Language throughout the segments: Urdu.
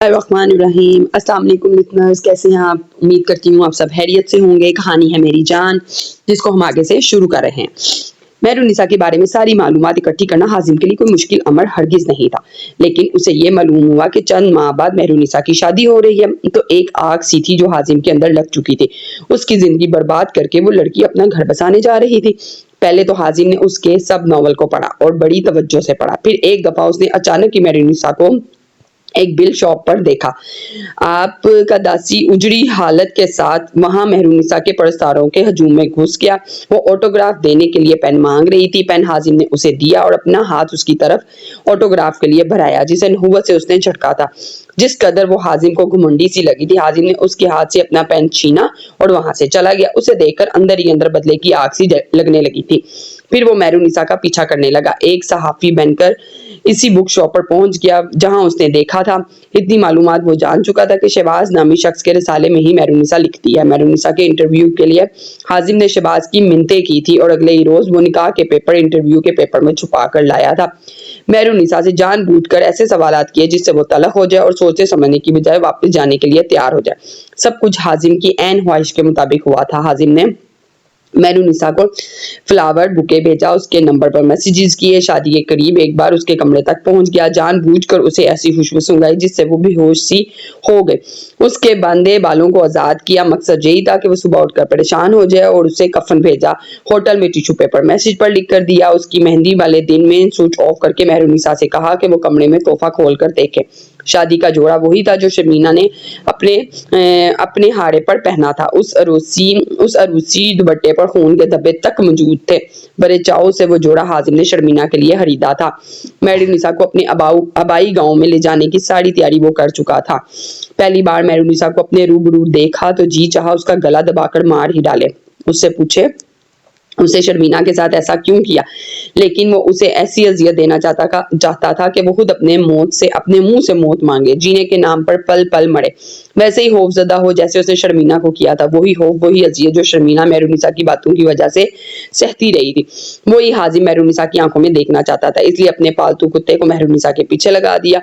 الرحمن الرحیم۔ السلام علیکم لسنرز، کیسے ہیں آپ؟ امید کرتی ہوں آپ سب خیریت سے ہوں گے۔ کہانی ہے میری جان، جس کو ہم آگے سے شروع کر رہے ہیں۔ مہرالنساء کے بارے میں ساری معلومات اکٹھی کرنا حازم کے لیے کوئی مشکل امر ہرگز نہیں تھا، لیکن اسے یہ معلوم ہوا کہ چند ماہ بعد مہرالنساء کی شادی ہو رہی ہے تو ایک آگ سی تھی جو حازم کے اندر لگ چکی تھی۔ اس کی زندگی برباد کر کے وہ لڑکی اپنا گھر بسانے جا رہی تھی۔ پہلے تو حازم نے اس کے سب ناول کو پڑھا اور بڑی توجہ سے پڑھا، پھر ایک دفعہ اس نے اچانک ہی مہرالنساء کو ایک بل شاپ پر دیکھا۔ آپ کا داسی اجڑی حالت کے ساتھ وہاں مہرالنساء کے پرستاروں کے ہجوم میں گھس گیا۔ وہ آٹوگراف دینے کے لیے پین مانگ رہی تھی۔ پین حازم نے اسے دیا اور اپنا ہاتھ اس کی طرف آٹوگراف کے لیے بڑھایا جسے نحوست سے اس نے جھٹکا تھا۔ جس قدر وہ حازم کو گھمنڈی سی لگی تھی، حازم نے اس کے ہاتھ سے اپنا پین چھینا اور وہاں سے چلا گیا۔ اسے دیکھ کر اندر ہی اندر بدلے کی آگ سی لگنے لگی تھی۔ پھر وہ مہرالنساء کا پیچھا کرنے لگا۔ ایک صحافی بن کر اسی بک شاپ پر پہنچ گیا جہاں اس نے دیکھا تھا۔ اتنی معلومات وہ جان چکا تھا کہ شہباز نامی شخص کے رسالے میں ہی مہرالنساء لکھتی ہے۔ مہرالنساء کے انٹرویو کے لیے حازم نے شہباز کی منتیں کی تھی اور اگلے ہی روز وہ نکاح کے پیپر انٹرویو کے پیپر میں چھپا کر لایا تھا۔ مہرالنساء سے جان بوجھ کر ایسے سوالات کیے جس سے وہ تلخ ہو جائے اور سوچے سمجھنے کی بجائے واپس جانے کے لیے تیار ہو جائے۔ سب کچھ حازم کی عین خواہش کے مطابق ہوا تھا۔ حازم نے مہرالنساء کو فلاور بوکے بھیجا، اس کے نمبر پر میسیجز کیے، شادی کے قریب ایک بار اس کے کمرے تک پہنچ گیا، جان بوجھ کر اسے ایسی خوشبو سنگھائی جس سے وہ بے ہوش سی ہو گئی۔ اس کے باندھے بالوں کو آزاد کیا، مقصد یہی تھا کہ وہ صبح اٹھ کر پریشان ہو جائے، اور اسے کفن بھیجا۔ ہوٹل میں ٹیشو پیپر میسیج پر لکھ کر دیا۔ اس کی مہندی والے دن میں سوئچ آف کر کے مہرالنساء سے کہا کہ وہ کمرے میں تحفہ کھول کر دیکھے۔ شادی کا جوڑا وہی تھا جو شرمینہ نے اپنے ہاڑے پر پہنا تھا۔ اس عروسی دوپٹے پر خون کے دھبے تک موجود تھے۔ بڑے چاؤ سے وہ جوڑا حازم نے شرمینہ کے لیے خریدا تھا۔ مہرالنساء کو اپنے آبائی گاؤں میں لے جانے کی ساری تیاری وہ کر چکا تھا۔ پہلی بار مہرالنساء کو اپنے روبرو دیکھا تو جی چاہا اس کا گلا دبا کر مار ہی ڈالے۔ اس سے پوچھے اسے شرمینہ کے ساتھ ایسا کیوں کیا، لیکن وہ اسے ایسی اذیت دینا چاہتا تھا کہ وہ خود اپنے منہ سے موت مانگے، جینے کے نام پر پل پل مرے، ویسے ہی خوف زدہ ہو جیسے اس نے شرمینہ کو کیا تھا۔ وہی خوف، وہی اذیت جو شرمینہ مہرالنساء کی باتوں کی وجہ سے سہتی رہی تھی، وہی حازم مہرالنساء کی آنکھوں میں دیکھنا چاہتا تھا۔ اس لیے اپنے پالتو کتے کو مہرالنساء کے پیچھے لگا دیا۔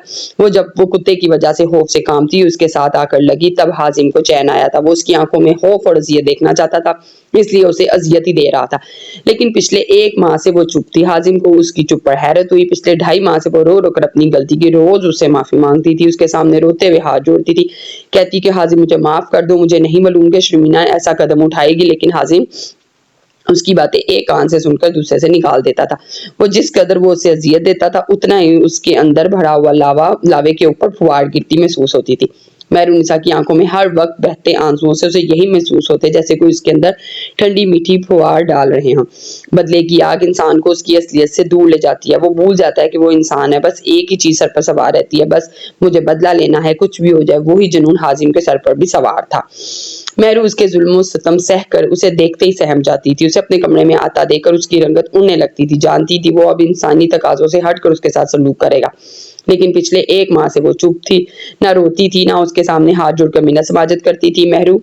جب وہ کتے کی وجہ سے خوف سے کانپتی اس کے ساتھ آ کر لگی تب حازم کو چین آیا تھا۔ وہ اس کی آنکھوں میں خوف اور اذیت دیکھنا چاہتا تھا، اس لیے اسے اذیت ہی دے رہا تھا۔ لیکن پچھلے 1 ماہ سے وہ چپ تھی۔ حازم کو اس کی چپ پر حیرت ہوئی۔ پچھلے 2.5 ماہ سے وہ رو رو کر اپنی غلطی کی روز اس سے معافی مانگتی تھی، اس کے سامنے روتے ہوئے ہاتھ جوڑتی تھی، کہتی کہ حازم مجھے معاف کر دو، مجھے نہیں معلوم کہ شرمینہ ایسا قدم اٹھائے گی، لیکن حازم اس کی باتیں ایک کان سے سن کر دوسرے سے نکال دیتا تھا۔ وہ جس قدر وہ اسے اذیت دیتا تھا اتنا ہی اس کے اندر بھرا ہوا لاوے کے اوپر پھوار گرتی محسوس ہوتی تھی۔ مہرالنساء کی آنکھوں میں ہر وقت بہتے آنسوؤں سے اسے یہی محسوس ہوتے جیسے کوئی اس کے اندر ٹھنڈی میٹھی پھوار ڈال رہے ہوں۔ بدلے کی آگ انسان کو اس کی اصلیت سے دور لے جاتی ہے۔ وہ بھول جاتا ہے کہ وہ انسان ہے، بس ایک ہی چیز سر پر سوار رہتی ہے، بس مجھے بدلہ لینا ہے، کچھ بھی ہو جائے۔ وہی جنون حازم کے سر پر بھی سوار تھا۔ مہرو اس کے ظلم و ستم سہ کر اسے دیکھتے ہی سہم جاتی تھی، اسے اپنے کمرے میں آتا دیکھ کر اس کی رنگت اڑنے لگتی تھی۔ جانتی تھی وہ اب انسانی تقاضوں سے ہٹ کر اس کے ساتھ سلوک کرے گا، لیکن پچھلے 1 ماہ سے وہ چپ تھی، نہ روتی تھی، نہ اس کے سامنے ہاتھ جوڑ کر منت سماجت کرتی تھی۔ مہرو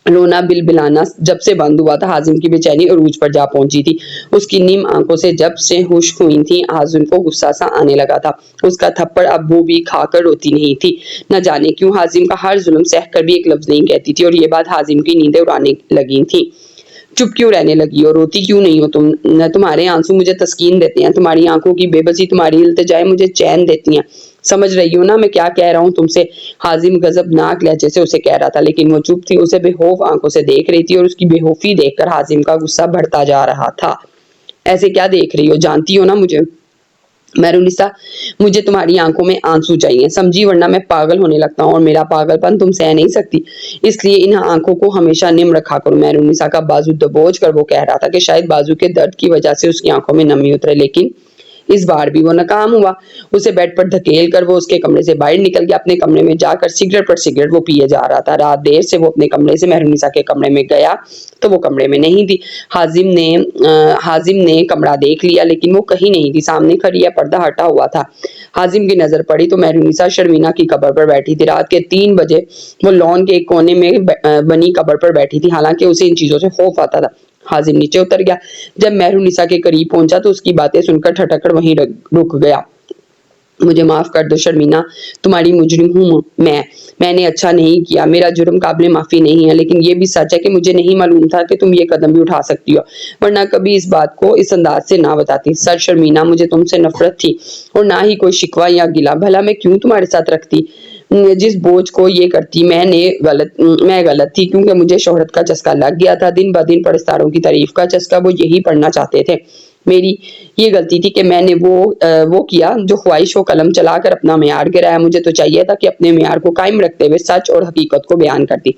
رونا بلبلانا جب سے بند ہوا تھا حازم کی بے چینی عروج پر جا پہنچی تھی۔ اس کی نیم آنکھوں سے جب سے خشک ہوئی تھیں حازم کو غصہ سا آنے لگا تھا۔ اس کا تھپڑ اب وہ بھی کھا کر روتی نہیں تھی۔ نہ جانے کیوں حازم کا ہر ظلم سہ کر بھی ایک لفظ نہیں کہتی تھی، اور یہ بات حازم کی نیندیں اڑانے لگی تھی۔ چپ کیوں رہنے لگی ہو، روتی کیوں نہیں ہو تم؟ تمہارے آنسو مجھے تسکین دیتے ہیں، تمہاری آنکھوں کی بے بسی، تمہاری التجائیں مجھے چین دیتی ہیں۔ سمجھ رہی ہو نا میں کیا کہہ رہا ہوں تم سے؟ حازم غضبناک لہجے سے اسے کہہ رہا تھا، لیکن وہ چپ تھی، اسے بے خوف آنکھوں سے دیکھ رہی تھی، اور اس کی بے خوفی دیکھ کر حازم کا غصہ بڑھتا جا رہا تھا۔ ایسے کیا دیکھ رہی ہو؟ جانتی ہو نا مجھے؟ مہرالنساء مجھے تمہاری آنکھوں میں آنسو چاہیے، سمجھی، ورنہ میں پاگل ہونے لگتا ہوں، اور میرا پاگل پن تم سہ نہیں سکتی، اس لیے ان آنکھوں کو ہمیشہ نم رکھا کرو۔ مہرالنساء کا بازو دبوچ کر وہ کہہ رہا تھا کہ شاید بازو کے درد کی وجہ سے اس کی آنکھوں میں نمی اترے، لیکن اس بار بھی وہ ناکام ہوا۔ اسے بیڈ پر دھکیل کر وہ اس کے کمرے سے باہر نکل گیا۔ اپنے کمرے میں جا کر سگریٹ پر سگریٹ وہ پیے جا رہا تھا۔ رات دیر سے وہ اپنے کمرے سے مہرالنساء کے کمرے میں گیا تو وہ کمرے میں نہیں تھی۔ حازم نے کمرہ دیکھ لیا لیکن وہ کہیں نہیں تھی، سامنے کھڑی ہے، پردہ ہٹا ہوا تھا۔ حازم کی نظر پڑی تو مہرالنساء شرمینہ کی قبر پر بیٹھی تھی۔ رات کے 3 بجے وہ لان کے ایک کونے میں بنی قبر پر بیٹھی تھی، حالانکہ اسے ان چیزوں سے خوف آتا تھا۔ حازم نیچے اتر گیا۔ جب مہرالنساء کے قریب پہنچا تو اس کی باتیں سن کر ٹھٹک کر وہیں رک گیا۔ مجھے معاف کر دو شرمینا، تمہاری مجرم ہوں میں نے اچھا نہیں کیا، میرا جرم قابل معافی نہیں ہے، لیکن یہ بھی سچ ہے کہ مجھے نہیں معلوم تھا کہ تم یہ قدم بھی اٹھا سکتی ہو، ورنہ کبھی اس بات کو اس انداز سے نہ بتاتی۔ سر شرمینا، مجھے تم سے نفرت تھی اور نہ ہی کوئی شکوہ یا گلہ، بھلا میں کیوں تمہارے ساتھ رکھتی جس بوجھ کو یہ کرتی۔ میں غلط تھی کیونکہ مجھے شہرت کا چسکا لگ گیا تھا، دن بدن پرستاروں کی تعریف کا چسکا، وہ یہی پڑھنا چاہتے تھے۔ میری یہ غلطی تھی کہ میں نے وہ کیا جو خواہش و قلم چلا کر اپنا معیار گرایا۔ مجھے تو چاہیے تھا کہ اپنے معیار کو قائم رکھتے ہوئے سچ اور حقیقت کو بیان کرتی،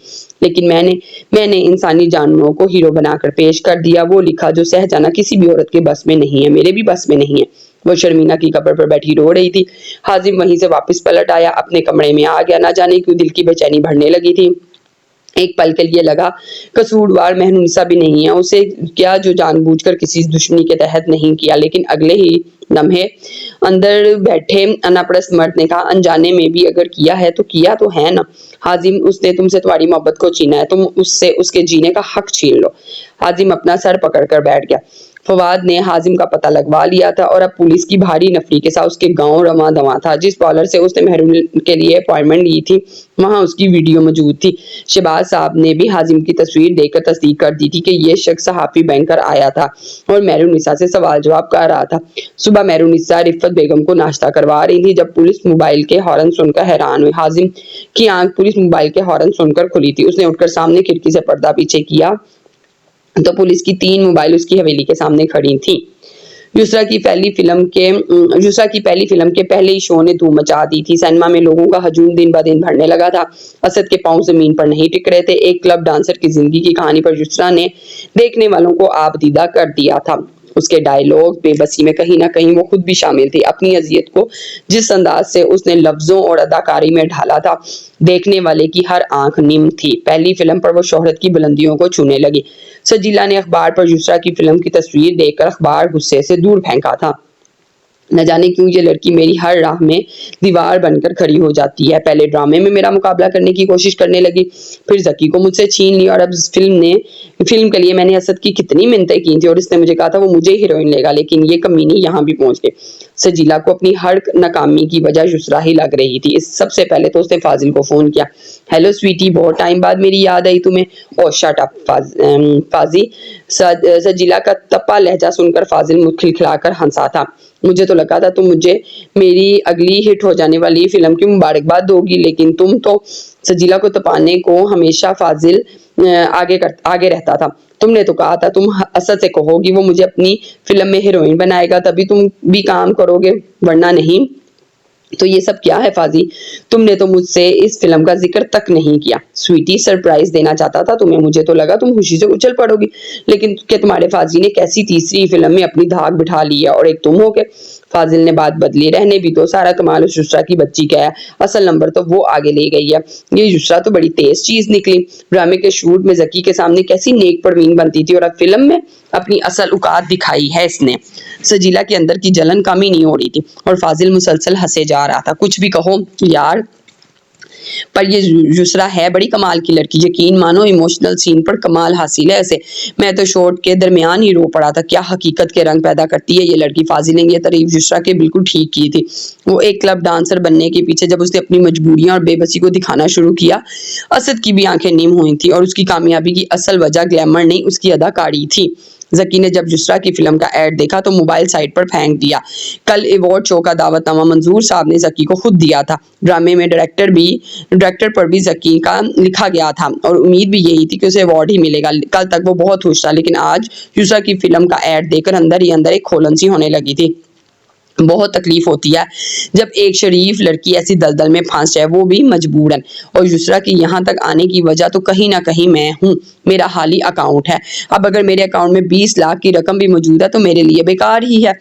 لیکن میں نے انسانی جانوروں کو ہیرو بنا کر پیش کر دیا، وہ لکھا جو سہ جانا کسی بھی عورت کے بس میں نہیں ہے، میرے بھی بس میں نہیں ہے۔ وہ شرمینا کی قبر پر بیٹھی رو رہی تھی۔ حازم وہیں سے واپس پلٹ آیا، اپنے کمرے میں آ گیا، نہ جانے کیوں دل کی بے چینی بڑھنے لگی تھی۔ ایک پل کے لیے لگا قصوروار مہنونسا بھی نہیں ہے، اسے کیا جو جان بوجھ کر کسی دشمنی کے تحت نہیں کیا، لیکن اگلے ہی لمحے اندر بیٹھے اناپرست مرد نے کہا، انجانے میں بھی اگر کیا ہے تو کیا تو ہے نا حازم، اس نے تم سے تمہاری محبت کو چھینا ہے، تم اس سے اس کے جینے کا حق چھین لو۔ حازم اپنا سر پکڑ کر بیٹھ گیا۔ فواد نے حازم کا پتہ لگوا لیا تھا اور اب پولیس کی بھاری نفری کے ساتھ اس کے گاؤں رواں دواں تھا۔ جس پارلر سے اس نے مہرون کے لیے اپائنٹمنٹ لی تھی وہاں اس کی ویڈیو موجود تھی۔ شہباز صاحب نے بھی حازم کی تصویر دیکھ کر تصدیق کر دی تھی کہ یہ شخص صحافی بینکر آیا تھا اور مہرونسا سے سوال جواب کر رہا تھا۔ صبح مہرونسا رفت بیگم کو ناشتہ کروا رہی تھی جب پولیس موبائل کے ہارن سن کر حیران ہوئی۔ حازم کی آنکھ پولیس موبائل کے ہارن سن کر کھلی تھی۔ اس نے اٹھ کر سامنے کھڑکی سے پردہ پیچھے کیا تو پولیس کی 3 موبائل اس کی حویلی کے سامنے کھڑی تھیں۔ یسریٰ کی پہلی فلم کے پہلے ہی شو نے دھوم مچا دی تھی۔ سینما میں لوگوں کا ہجوم دن بدن بڑھنے لگا تھا۔ اسد کے پاؤں زمین پر نہیں ٹک رہے تھے۔ ایک کلب ڈانسر کی زندگی کی کہانی پر یسریٰ نے دیکھنے والوں کو آبدیدہ کر دیا تھا۔ اس کے ڈائیلاگ بے بسی میں کہیں نہ کہیں وہ خود بھی شامل تھی۔ اپنی اذیت کو جس انداز سے اس نے لفظوں اور اداکاری میں ڈھالا تھا، دیکھنے والے کی ہر آنکھ نم تھی۔ پہلی فلم پر وہ شہرت کی بلندیوں کو چھونے لگی۔ سجیلا نے اخبار پر یسریٰ کی فلم کی تصویر دیکھ کر اخبار غصے سے دور پھینکا تھا۔ نہ جانے کیوں یہ لڑکی میری ہر راہ میں دیوار بن کر کھڑی ہو جاتی ہے۔ پہلے ڈرامے میں میرا مقابلہ کرنے کی کوشش کرنے لگی، پھر ذکی کو مجھ سے چھین لی، اور اب فلم کے لیے میں نے اسد کی کتنی منتیں کی تھی اور اس نے مجھے کہا تھا وہ مجھے ہیروئن لے گا، لیکن یہ کمینی یہاں بھی پہنچ گئی۔ سجیلا کو اپنی ہر ناکامی کی وجہ یسریٰ ہی لگ رہی تھی۔ سب سے پہلے تو اس نے فاضل کو فون کیا۔ ہیلو سویٹی، بہت ٹائم بعد میری یاد آئی تمہیں۔ اوہ شٹ اپ فاضی۔ سجیلا کا تپا لہجہ سن کر فاضل کھلکھلا کر ہنسا تھا۔ مجھے تو لگا تھا تم مجھے میری اگلی ہٹ ہو جانے والی فلم کی مبارکباد دو گی، لیکن تم تو سجیلا کو تپانے کو ہمیشہ فاضل آگے رہتا تھا۔ تم نے تو کہا تھا تم اسد سے کہو گی وہ مجھے اپنی فلم میں ہیروئن بنائے گا، تبھی تم بھی کام کرو گے، ورنہ نہیں۔ تو یہ سب کیا ہے فاضی؟ تم نے تو مجھ سے اس فلم کا ذکر تک نہیں کیا۔ سویٹی سرپرائز دینا چاہتا تھا تمہیں، مجھے تو لگا تم خوشی سے اچھل پڑو گی، لیکن کہ تمہارے فاضی نے کیسی تیسری فلم میں اپنی دھاک بٹھا لی ہے، اور ایک تم ہو کے۔ فاضل نے بات بدلی، رہنے بھی تو، سارا کمال اس یسریٰ کی بچی کا ہے، اصل نمبر تو وہ آگے لے گئی ہے۔ یہ یسریٰ تو بڑی تیز چیز نکلی، ڈرامے کے شوٹ میں ذکی کے سامنے کیسی نیک پروین بنتی تھی، اور اب فلم میں اپنی اصل اوقات دکھائی ہے اس نے۔ سجیلا کے اندر کی جلن کم ہی نہیں ہو رہی تھی اور فاضل مسلسل ہنسے جا رہا تھا۔ کچھ بھی کہو یار، پر یہ یسریٰ ہے بڑی کمال کی لڑکی، یقین مانو ایموشنل سین پر کمال حاصل ہے اسے۔ میں تو شوٹ کے درمیان ہی رو پڑا تھا، کیا حقیقت کے رنگ پیدا کرتی ہے یہ لڑکی۔ فاضل نے یہ تعریف یسریٰ کے بالکل ٹھیک کی تھی۔ وہ ایک کلب ڈانسر بننے کے پیچھے جب اس نے اپنی مجبوریاں اور بے بسی کو دکھانا شروع کیا، اسد کی بھی آنکھیں نم ہوئی تھی، اور اس کی کامیابی کی اصل وجہ گلیمر نہیں، اس کی اداکاری تھی۔ ذکی نے جب یسریٰ کی فلم کا ایڈ دیکھا تو موبائل سائٹ پر پھینک دیا۔ کل ایوارڈ شو کا دعوت نامہ منظور صاحب نے ذکی کو خود دیا تھا۔ ڈرامے میں ڈائریکٹر پر بھی ذکی کا لکھا گیا تھا اور امید بھی یہی تھی کہ اسے ایوارڈ ہی ملے گا۔ کل تک وہ بہت خوش تھا، لیکن آج یسریٰ کی فلم کا ایڈ دیکھ کر اندر ہی اندر ایک کھولن سی ہونے لگی تھی۔ بہت تکلیف ہوتی ہے جب ایک شریف لڑکی ایسی دلدل میں پھنس جائے، وہ بھی مجبوراً، اور یسریٰ کی یہاں تک آنے کی وجہ تو کہیں نہ کہیں میں ہوں۔ میرا حالی اکاؤنٹ ہے، اب اگر میرے اکاؤنٹ میں 20 لاکھ کی رقم بھی موجود ہے تو میرے لیے بیکار ہی ہے۔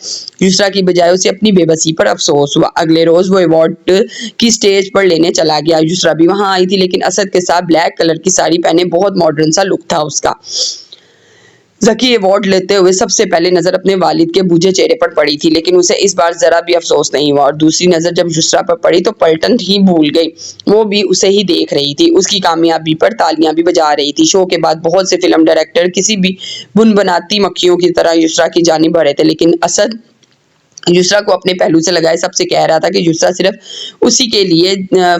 یسریٰ کی بجائے اسے اپنی بے بسی پر افسوس ہوا۔ اگلے روز وہ ایوارڈ کی سٹیج پر لینے چلا گیا۔ یسریٰ بھی وہاں آئی تھی، لیکن اسد کے ساتھ بلیک کلر کی ساڑی پہنے بہت ماڈرن سا لک تھا اس کا۔ ذکی ایوارڈ لیتے ہوئے سب سے پہلے نظر اپنے والد کے بوجھے چہرے پر پڑی تھی، لیکن اسے اس بار ذرا بھی افسوس نہیں ہوا، اور دوسری نظر جب یسریٰ پر پڑی تو پلٹن ہی بھول گئی۔ وہ بھی اسے ہی دیکھ رہی تھی، اس کی کامیابی پر تالیاں بھی بجا رہی تھی۔ شو کے بعد بہت سے فلم ڈائریکٹر کسی بھی بنبناتی مکھیوں کی طرح یسریٰ کی جانب بڑھے تھے، لیکن اسد یسرا کو اپنے پہلو سے لگائے سب سے کہہ رہا تھا کہ یسرا صرف اسی کے لیے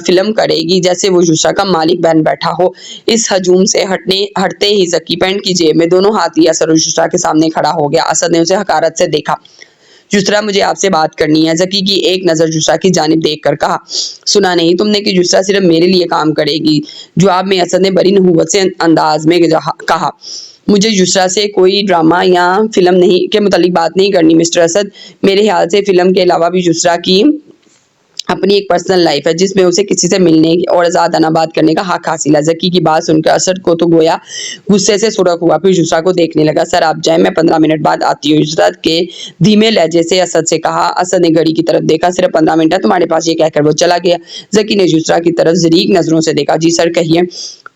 فلم کرے گی جیسے وہ یسرا کا مالک بن بیٹھا ہو۔ اس ہجوم سے ہٹتے ہی ذکی پینٹ کی جیب میں دونوں ہاتھ لیے اسد اور یسرا کے سامنے کھڑا ہو گیا۔ اسد نے اسے حقارت سے دیکھا۔ یسرا مجھے آپ سے بات کرنی ہے۔ ذکی کی ایک نظر یسرا کی جانب دیکھ کر کہا، سنا نہیں تم نے کہ یسرا صرف میرے لیے کام کرے گی؟ جواب میں اسد نے بڑی نحوست سے انداز میں کہا، مجھے یسرا سے کوئی ڈرامہ یا فلم نہیں کے متعلق بات نہیں کرنی مسٹر اسد۔ میرے خیال سے فلم کے علاوہ بھی یسرا کی اپنی ایک پرسنل لائف ہے جس میں اسے کسی سے ملنے اور آزادانہ بات کرنے کا حق حاصل ہے۔ ذکی کی بات سن کر اسد کو تو گویا غصے سے سرخ ہوا، پھر یسرا کو دیکھنے لگا۔ سر آپ جائیں، میں 15 منٹ بعد آتی ہوں، یسرا کے دھیمے لہجے سے اسد سے کہا۔ اسد نے گھڑی کی طرف دیکھا، صرف 15 منٹ ہے تمہارے پاس، یہ کہہ کر وہ چلا گیا۔ ذکی نے یسرا کی طرف زریق نظروں سے دیکھا۔ جی سر کہیے۔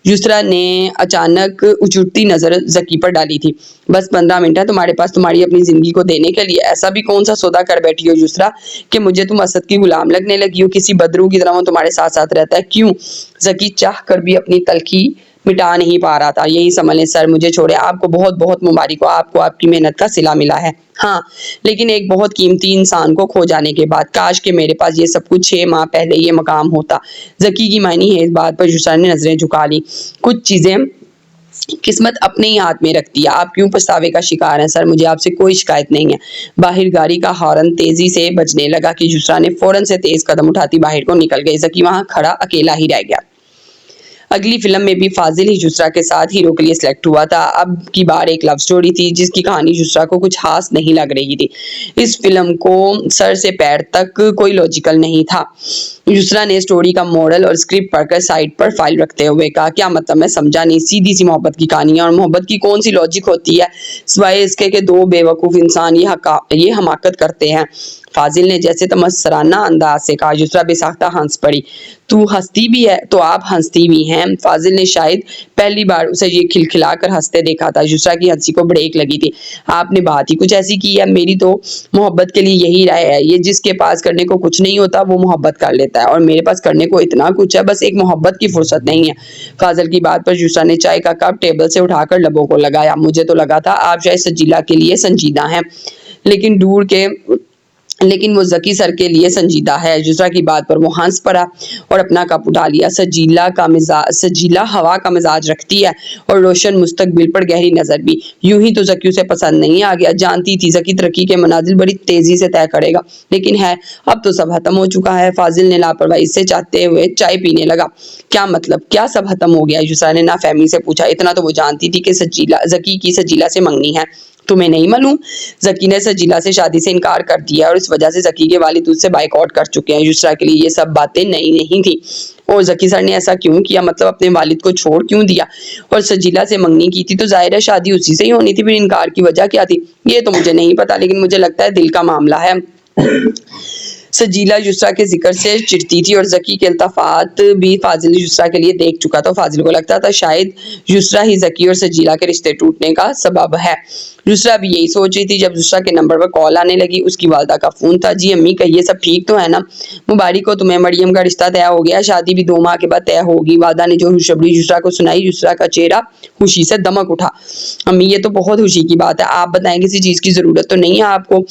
یسرا نے اچانک اچھوٹتی نظر ذکی پر ڈالی تھی۔ بس 15 منٹ ہے تمہارے پاس تمہاری اپنی زندگی کو دینے کے لیے؟ ایسا بھی کون سا سودا کر بیٹھی ہو یسرا کہ مجھے تم اسد کی غلام لگنے لگی ہو؟ کسی بدرو کی طرح وہ تمہارے ساتھ ساتھ رہتا ہے، کیوں؟ ذکی چاہ کر بھی اپنی تلخی مٹا نہیں پا رہا تھا۔ یہی سمجھ لیں سر، مجھے چھوڑے، آپ کو بہت بہت مبارک ہو، آپ کو آپ کی محنت کا صلہ ملا ہے۔ ہاں، لیکن ایک بہت قیمتی انسان کو کھو جانے کے بعد کاش کہ میرے پاس یہ سب کچھ 6 ماہ پہلے یہ مقام ہوتا۔ ذکی کی معنی ہے اس بات پر یسرا نے نظریں جھکا لی۔ کچھ چیزیں قسمت اپنے ہی ہاتھ میں رکھتی ہے، آپ کیوں پچھتاوے کا شکار ہیں؟ سر مجھے آپ سے کوئی شکایت نہیں ہے۔ باہر گاڑی کا ہارن تیزی سے بجنے لگا کہ یسرا نے فوراً سے تیز قدم اٹھاتی باہر کو نکل گئی۔ ذکی وہاں کھڑا اکیلا ہی رہ گیا۔ اگلی فلم میں بھی فاضل ہی یسرا کے ساتھ ہیرو کے لیے سلیکٹ ہوا تھا۔ اب کی بار ایک لو سٹوری تھی جس کی کہانی یسرا کو کچھ خاص نہیں لگ رہی تھی۔ اس فلم کو سر سے پیر تک کوئی لاجیکل نہیں تھا۔ یسرا نے سٹوری کا مورل اور اسکرپٹ پڑھ کر سائڈ پر فائل رکھتے ہوئے کہا، کیا مطلب؟ میں سمجھا نہیں۔ سیدھی سی محبت کی کہانی ہے، اور محبت کی کون سی لاجک ہوتی ہے سوائے اس کے کہ دو بے وقوف انسان یہ حماقت کرتے ہیں۔ فاضل نے جیسے تمسخرانہ انداز سے کہا۔ یسرا بے ساختہ ہنس پڑی۔ تو ہنستی بھی ہے؟ تو آپ ہنستی بھی ہیں؟ فاضل نے شاید پہلی بار اسے یہ کھلکھلا کر ہنستے دیکھا تھا۔ یسرا کی ہنسی کو بریک لگی تھی۔ آپ نے بات ہی کچھ ایسی کی ہے۔ میری تو محبت کے لیے یہی رائے ہے، یہ جس کے پاس کرنے کو کچھ نہیں ہوتا وہ محبت کر لیتا ہے، اور میرے پاس کرنے کو اتنا کچھ ہے، بس ایک محبت کی فرصت نہیں ہے۔ فاضل کی بات پر یسرا نے چائے کا کپ ٹیبل سے اٹھا کر لبوں کو لگایا۔ مجھے تو لگا تھا آپ شاید سجیلا کے لیے سنجیدہ ہیں، لیکن وہ ذکی سر کے لیے سنجیدہ ہے۔ یسرا کی بات پر وہ ہنس پڑا اور اپنا کپ اٹھا لیا۔ سجیلا ہوا کا مزاج رکھتی ہے اور روشن مستقبل پر گہری نظر بھی۔ یوں ہی تو ذکی اسے پسند نہیں آ گیا۔ جانتی تھی ذکی ترقی کے منازل بڑی تیزی سے طے کرے گا، لیکن ہے اب تو سب ختم ہو چکا ہے۔ فاضل نے لاپرواہی سے چاہتے ہوئے چائے پینے لگا۔ کیا مطلب؟ کیا سب ختم ہو گیا؟ یسرا نے نافہمی سے پوچھا۔ اتنا تو وہ جانتی تھی کہ ذکی کی سجیلا سے منگنی ہے۔ تمہیں نہیں معلوم؟ ذکی نے سجیلا سے شادی سے انکار کر دیا اور اس وجہ سے ذکی کے والد اس سے بائیک آؤٹ کر چکے ہیں۔ یسرا کے لیے یہ سب باتیں نئی نہیں تھی۔ اور ذکی سر نے ایسا کیوں کیا؟ مطلب اپنے والد کو چھوڑ کیوں دیا؟ اور سجیلا سے منگنی کی تھی تو ظاہر ہے شادی اسی سے ہی ہونی تھی، پھر انکار کی وجہ کیا تھی؟ یہ تو مجھے نہیں پتا، لیکن مجھے لگتا ہے دل کا معاملہ ہے۔ سجیلا یسرا کے ذکر سے چڑھتی تھی اور ذکی کے التفات بھی فاضل یسرا کے لیے دیکھ چکا تھا۔ فاضل کو لگتا تھا شاید یسرا ہی ذکی اور سجیلا کے رشتے ٹوٹنے کا سبب ہے۔ یسرا بھی یہی سوچ رہی تھی جب یسرا کے نمبر پر کال آنے لگی۔ اس کی والدہ کا فون تھا۔ جی امی کہیے، سب ٹھیک تو ہے نا؟ مبارک ہو تمہیں، مریم کا رشتہ طے ہو گیا، شادی بھی 2 ماہ کے بعد طے ہوگی۔ والدہ نے جو خوشخبری یسرا کو سنائی، یسرا کا چہرہ خوشی سے دمک اٹھا۔ امی یہ تو بہت خوشی کی بات ہے، آپ بتائیں کسی چیز کی ضرورت تو نہیں ہے آپ کو؟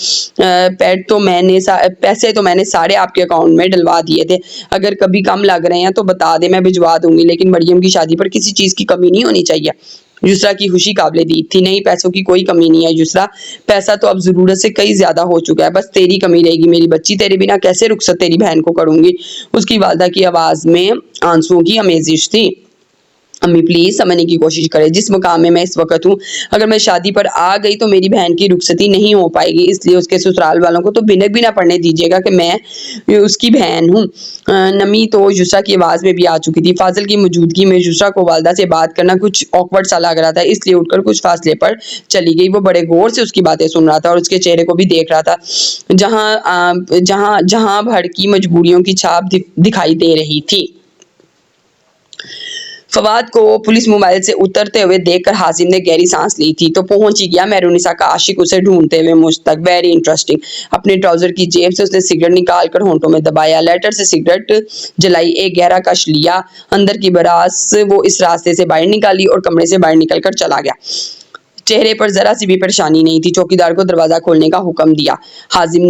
پیسے تو میں نے سارے آپ کے اکاؤنٹ میں ڈلوا دیے تھے، اگر کبھی کم لگ رہے ہیں تو بتا دیں، میں بھجوا دوں گی، لیکن مریم کی شادی پر کسی چیز کی کمی نہیں ہونی چاہیے۔ یسرا کی خوشی قابل دید تھی۔ نہیں، پیسوں کی کوئی کمی نہیں ہے یسرا، پیسہ تو اب ضرورت سے کئی زیادہ ہو چکا ہے، بس تیری کمی رہے گی میری بچی، تیرے بنا کیسے رخصت تیری بہن کو کروں گی؟ اس کی والدہ کی آواز میں آنسوؤں کی آمیزش تھی۔ امی پلیز سمجھنے کی کوشش کرے، جس مقام میں اس وقت ہوں، اگر میں شادی پر آ گئی تو میری بہن کی رخصتی نہیں ہو پائے گی، اس لیے اس کے سسرال والوں کو تو بھنک بھی نہ پڑنے دیجیے گا کہ میں اس کی بہن ہوں۔ نمی تو یسرا کی آواز میں بھی آ چکی تھی۔ فاضل کی موجودگی میں یسرا کو والدہ سے بات کرنا کچھ آکورڈ سا لگ رہا تھا، اس لیے اٹھ کر کچھ فاصلے پر چلی گئی۔ وہ بڑے غور سے اس کی باتیں سن رہا تھا اور اس کے چہرے کو بھی دیکھ رہا تھا جہاں بھر کی مجبوریوں کی چھاپ دکھائی دے رہی تھی۔ فواد کو پولیس موبائل سے اترتے ہوئے دیکھ کر حازم نے گہری سانس لی تھی۔ تو پہنچ ہی گیا مہرونسا کا عاشق اسے ڈھونڈتے ہوئے مجھ تک، ویری انٹرسٹنگ۔ اپنے ٹراؤزر کی جیب سے اس نے سگریٹ نکال کر ہونٹوں میں دبایا، لیٹر سے سگریٹ جلائی، ایک گہرا کش لیا، اندر کی براس وہ اس راستے سے باہر نکالی اور کمرے سے باہر نکل کر چلا گیا۔ چہرے پر ذرا سی بھی پریشانی نہیں تھی۔ چوکیدار کو دروازہ کھولنے کا حکم دیا۔ حازم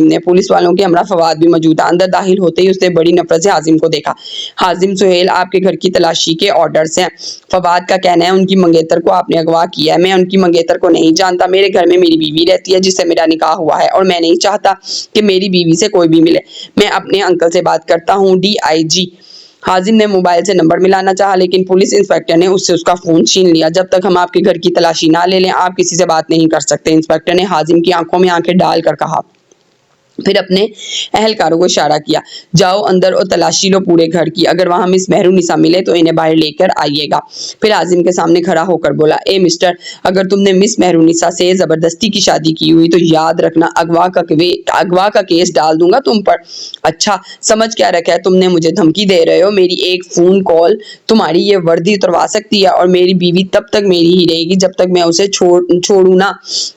نے پولیس والوں کے ہمراہ فواد بھی موجود تھا۔ اندر داخل ہوتے ہی اس نے بڑی نفرت سے حازم کو دیکھا۔ حازم، سہیل آپ کے گھر کی تلاشی کے آرڈرز ہیں۔ فواد کا کہنا ہے ان کی منگیتر کو آپ نے اغوا کیا ہے۔ میں ان کی منگیتر کو نہیں جانتا۔ میرے گھر میں میری بیوی رہتی ہے جس سے میرا نکاح ہوا ہے، اور میں نہیں چاہتا کہ میری بیوی سے کوئی بھی ملے۔ میں اپنے انکل سے بات کرتا ہوں، DIG۔ حازم نے موبائل سے نمبر ملانا چاہا، لیکن پولیس انسپکٹر نے اس سے اس کا فون چھین لیا۔ جب تک ہم آپ کے گھر کی تلاشی نہ لے لیں آپ کسی سے بات نہیں کر سکتے، انسپکٹر نے حازم کی آنکھوں میں آنکھیں ڈال کر کہا۔ پھر اپنے اہلکاروں کو اشارہ کیا، جاؤ اندر اور تلاشی لو پورے گھر کی۔ اگر وہاں مس مہرونسا ملے تو انہیں باہر لے کر آئیے گا۔ پھر حازم کے سامنے کھڑا ہو کر بولا، اے مسٹر، اگر تم نے مس مہرونسا سے زبردستی کی شادی کی ہوئی تو یاد رکھنا اغوا کا کیس ڈال دوں گا تم پر۔ اچھا، سمجھ کیا رکھا ہے تم نے؟ مجھے دھمکی دے رہے ہو؟ میری ایک فون کال تمہاری یہ وردی اتروا سکتی ہے، اور میری بیوی تب تک میری ہی رہے گی جب تک میں اسے چھوڑوں نہ،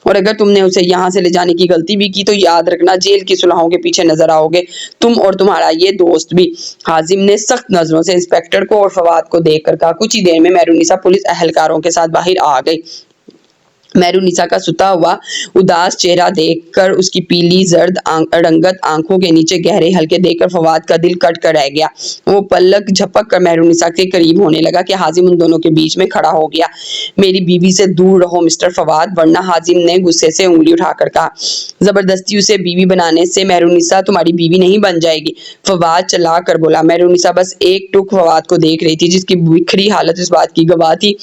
اور اگر تم نے اسے یہاں سے لے جانے کی غلطی بھی کی تو یاد رکھنا جیل کی صلاحوں کے پیچھے نظر آؤ گے، تم اور تمہارا یہ دوست بھی۔ حازم نے سخت نظروں سے انسپکٹر کو اور فواد کو دیکھ کر کہا۔ کچھ ہی دیر میں مہرونسا پولیس اہلکاروں کے ساتھ باہر آ گئی۔ مہرونسا کا ستا ہوا اداس چہرہ دیکھ کر، اس کی پیلی زرد رنگت آنکھوں کے نیچے گہرے حلقے دیکھ کر فواد کا دل کٹ کر رہ گیا۔ وہ پلک جھپک کر مہرونسا کے قریب ہونے لگا کہ حازم ان دونوں کے بیچ میں کھڑا ہو گیا۔ میری بیوی سے دور رہو مسٹر فواد، ورنہ، حازم نے غصے سے انگلی اٹھا کر کہا۔ زبردستی اسے بیوی بنانے سے مہرونسا تمہاری بیوی نہیں بن جائے گی، فواد چلا کر بولا۔ مہرونسا بس ایک ٹک فواد کو دیکھ رہی تھی، جس کی بکھری حالت اس بات کی گواہ تھی۔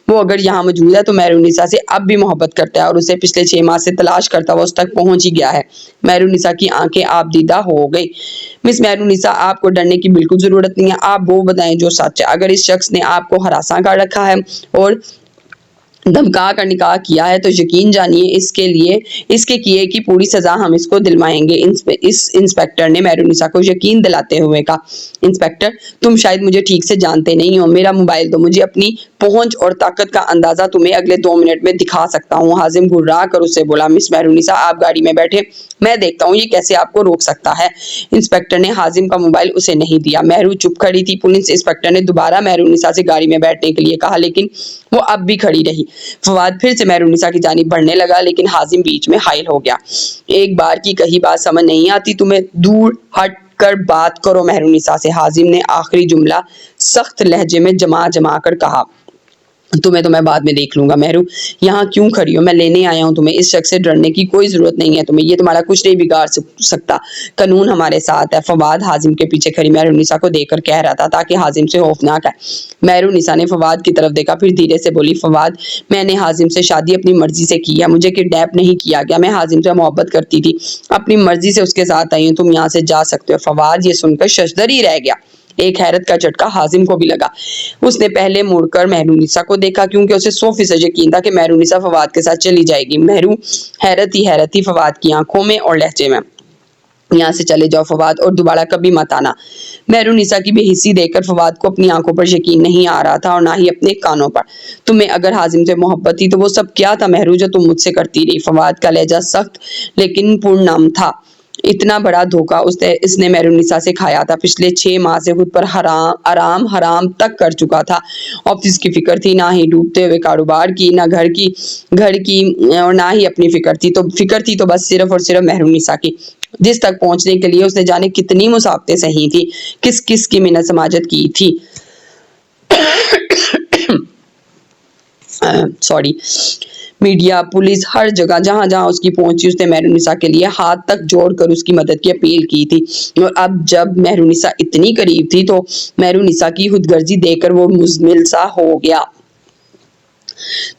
وہ اگر یہاں موجود ہے تو مہرونسا سے اب بھی محبت کرتا ہے، اور اسے پچھلے 6 ماہ سے تلاش کرتا ہوا اس تک پہنچ ہی گیا ہے۔ مہرونسا کی آنکھیں آب دیدہ ہو گئی۔ مس مہرونسا، آپ کو ڈرنے کی بالکل ضرورت نہیں ہے۔ آپ وہ بتائیں جو سچ ہے۔ اگر اس شخص نے آپ کو ہراساں کر رکھا ہے اور دھمکا کر نکاح کیا ہے تو یقین جانیے اس کے کیے کی پوری سزا ہم اس کو دلوائیں گے، اس انسپکٹر نے مہرونسا کو یقین دلاتے ہوئے کہا۔ انسپکٹر، تم شاید مجھے ٹھیک سے جانتے نہیں ہو۔ میرا موبائل دو، مجھے اپنی پہنچ اور طاقت کا اندازہ تمہیں اگلے 2 منٹ میں دکھا سکتا ہوں۔ حازم گھررا کر اس سے بولا۔ مس مہرونسا، آپ گاڑی میں بیٹھے، میں دیکھتا ہوں یہ کیسے آپ کو روک سکتا ہے۔ انسپکٹر نے حازم کا موبائل اسے نہیں دیا۔ مہرو چپ کھڑی تھی۔ پولیس انسپکٹر نے دوبارہ مہرونسا سے گاڑی میں بیٹھنے کے لیے کہا، لیکن وہ اب بھی کھڑی رہی۔ فواد پھر سے مہرونسا کی جانب بڑھنے لگا، لیکن حازم بیچ میں حائل ہو گیا۔ ایک بار کی کہی بات سمجھ نہیں آتی تمہیں؟ دور ہٹ کر بات کرو مہرونسا سے، حازم نے آخری جملہ سخت لہجے میں جما کر کہا۔ تمہیں تو میں بعد میں دیکھ لوں گا۔ مہرو، یہاں کیوں کھڑی ہو؟ میں لینے آیا ہوں تمہیں۔ اس شخص سے ڈرنے کی کوئی ضرورت نہیں ہے تمہیں، یہ تمہارا کچھ نہیں بگاڑ سکتا، قانون ہمارے ساتھ ہے۔ فواد حازم کے پیچھے کھڑی مہرونسا کو دیکھ کر کہہ رہا تھا، تاکہ حازم سے خوفناک ہے۔ مہرونسا نے فواد کی طرف دیکھا، پھر دھیرے سے بولی، فواد، میں نے حازم سے شادی اپنی مرضی سے کی ہے، مجھے کڈنیپ نہیں کیا گیا۔ میں حازم سے محبت کرتی تھی، اپنی مرضی سے اس کے ساتھ آئی ہوں، تم یہاں سے جا سکتے ہو۔ فواد یہ سن کر ششدر ہی رہ گیا۔ ایک حیرت کا جھٹکا حازم کو بھی لگا۔ اس نے پہلے مڑ کر مہرونسا کو دیکھا، کیونکہ اسے 100% یقین تھا کہ مہرونسا فواد کے ساتھ چلی جائے گی۔ مہرو، حیرت ہی فواد کی آنکھوں میں اور لہجے میں۔ یہاں سے چلے جاؤ فواد، اور دوبارہ کبھی مت آنا۔ مہرونسا کی بے حسی دیکھ کر فواد کو اپنی آنکھوں پر یقین نہیں آ رہا تھا، اور نہ ہی اپنے کانوں پر۔ تمہیں اگر حازم سے محبت تھی تو وہ سب کیا تھا مہرو جو تم مجھ سے کرتی رہی؟ فواد کا لہجہ سخت لیکن پرنم تھا۔ اتنا بڑا دھوکہ اس نے مہرونسا سے کھایا تھا۔ پچھلے 6 ماہ سے خود پر حرام تک کر چکا تھا۔ آفس کی فکر تھی، نہ ہی ڈوبتے ہوئے کاروبار کی، نہ گھر کی اور نہ ہی اپنی فکر تھی تو بس صرف اور صرف مہرونسا کی، جس تک پہنچنے کے لیے اس نے جانے کتنی مسابقتیں سہی تھی، کس کی منت سماجت کی تھی۔ میڈیا، پولیس، ہر جگہ جہاں جہاں اس کی پہنچی، اس نے مہرونسا کے لیے ہاتھ تک جوڑ کر اس کی مدد کی اپیل کی تھی۔ اور اب جب مہرونسا اتنی قریب تھی تو مہرونسا کی خود غرضی دیکھ کر وہ مزمل سا ہو گیا۔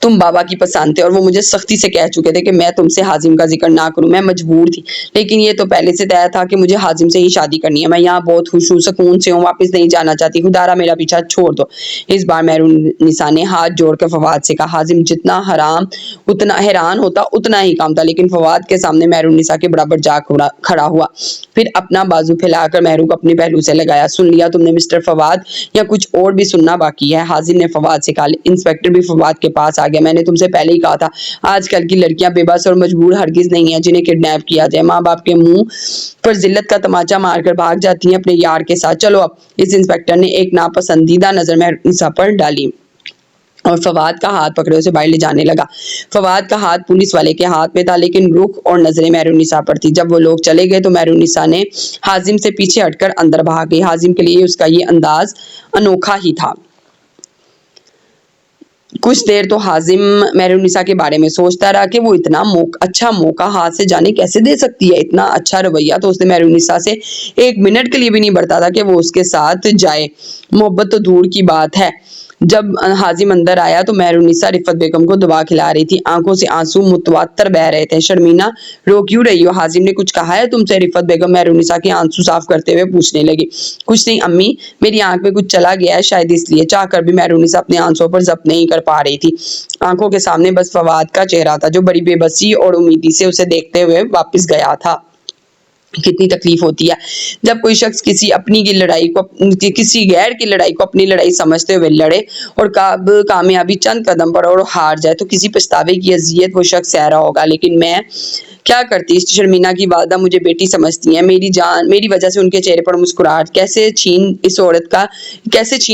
تم بابا کی پسند تھے، اور وہ مجھے سختی سے کہہ چکے تھے کہ میں تم سے حازم کا ذکر نہ کروں۔ میں مجبور تھی، لیکن یہ تو پہلے سے طے تھا کہ مجھے حازم سے ہی شادی کرنی ہے۔ میں یہاں بہت خوش ہوں، سکون سے ہوں، واپس نہیں جانا چاہتی۔ خدارا میرا پیچھا چھوڑ دو۔ اس بار مہرونسا نے ہاتھ جوڑ کر فواد سے کہا۔ حازم جتنا حیران ہوتا اتنا ہی کام تھا، لیکن فواد کے سامنے مہرونسا کے برابر جا کھڑا ہوا۔ پھر اپنا بازو پھیلا کر مہرو کو اپنے پہلو سے لگایا۔ سن لیا تم نے مسٹر فواد، یا کچھ اور بھی سننا باقی ہے؟ حازم نے فواد سے کہا۔ انسپکٹر بھی فواد کے پاس آ گیا۔ میں نے تم سے پہلے ہی کہا تھا، آج کل کی لڑکیاں بے بس اور مجبور ہرگز نہیں ہیں جنہیں کڈنیپ کیا جائے۔ ماں باپ کے منہ پر ذلت کا تماچا مار کر بھاگ جاتی ہیں اپنے یار کے ساتھ۔ چلو اب۔ اس انسپکٹر نے ایک ناپسندیدہ نظر مہرونسا پر ڈالی۔ اور فواد کا ہاتھ پکڑے اسے باہر لے جانے لگا۔ فواد کا ہاتھ پولیس والے کے ہاتھ میں تھا، لیکن رخ اور نظریں مہرالنساء پر تھی۔ جب وہ لوگ چلے گئے تو مہرالنساء نے حازم سے پیچھے ہٹ کر اندر بھاگ گئی۔ حازم کے لیے اس کا یہ انداز انوکھا ہی تھا۔ کچھ دیر تو حازم مہرالنساء کے بارے میں سوچتا رہا کہ وہ اتنا اچھا موقع ہاتھ سے جانے کیسے دے سکتی ہے۔ اتنا اچھا رویہ تو اس نے مہرالنساء سے ایک منٹ کے لیے بھی نہیں بڑھتا تھا کہ وہ اس کے ساتھ جائے، محبت تو دور کی بات ہے۔ جب حازم اندر آیا تو مہرالنساء رفعت بیگم کو دبا کھلا رہی تھی، آنکھوں سے آنسو متواتر بہہ رہے تھے۔ شرمینہ رو کیوں رہی ہو؟ حازم نے کچھ کہا ہے تم سے؟ رفعت بیگم مہرالنساء کے آنسو صاف کرتے ہوئے پوچھنے لگی۔ کچھ نہیں امی، میری آنکھ میں کچھ چلا گیا ہے، شاید اس لیے۔ چاہ کر بھی مہرالنساء اپنے آنسوں پر ضبط نہیں کر پا رہی تھی۔ آنکھوں کے سامنے بس فواد کا چہرہ تھا جو بڑی بے بسی اور امیدی سے اسے دیکھتے ہوئے واپس گیا تھا۔ کتنی تکلیف ہوتی ہے جب کوئی شخص کسی غیر کی لڑائی کو اپنی لڑائی سمجھتے ہوئے لڑے اور کامیابی چند قدم پر اور ہار جائے تو کسی پچھتاوے کی اذیت وہ شخص سہ رہا ہوگا۔ لیکن میں کیا کرتی؟ شرمینہ کی والدہ مجھے بیٹی سمجھتی ہیں، میری جان، میری وجہ سے ان کے چہرے پر مسکراہٹ کیسے چھین